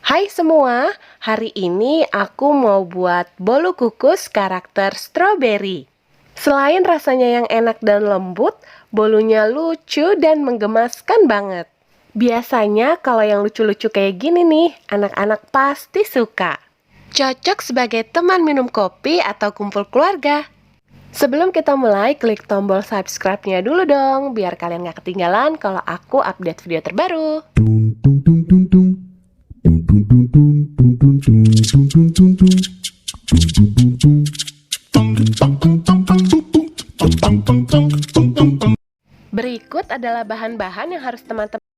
Hai semua, hari ini aku mau buat bolu kukus karakter strawberry. Selain rasanya yang enak dan lembut, bolunya lucu dan menggemaskan banget. Biasanya kalau yang lucu-lucu kayak gini nih, anak-anak pasti suka. Cocok sebagai teman minum kopi atau kumpul keluarga. Sebelum kita mulai, klik tombol subscribe-nya dulu dong, biar kalian gak ketinggalan kalau aku update video terbaru. Berikut adalah bahan-bahan yang harus teman-teman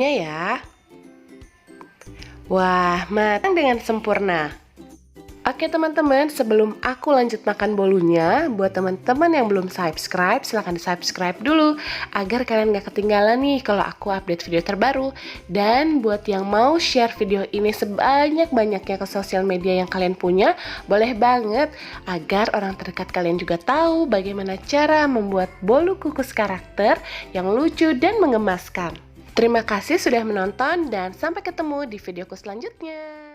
ya. Wah, matang dengan sempurna. Oke teman-teman, sebelum aku lanjut makan bolunya, buat teman-teman yang belum subscribe, silahkan di subscribe dulu agar kalian gak ketinggalan nih kalau aku update video terbaru. Dan buat yang mau share video ini sebanyak-banyaknya ke sosial media yang kalian punya, boleh banget agar orang terdekat kalian juga tahu bagaimana cara membuat bolu kukus karakter yang lucu dan menggemaskan. Terima kasih sudah menonton dan sampai ketemu di videoku selanjutnya.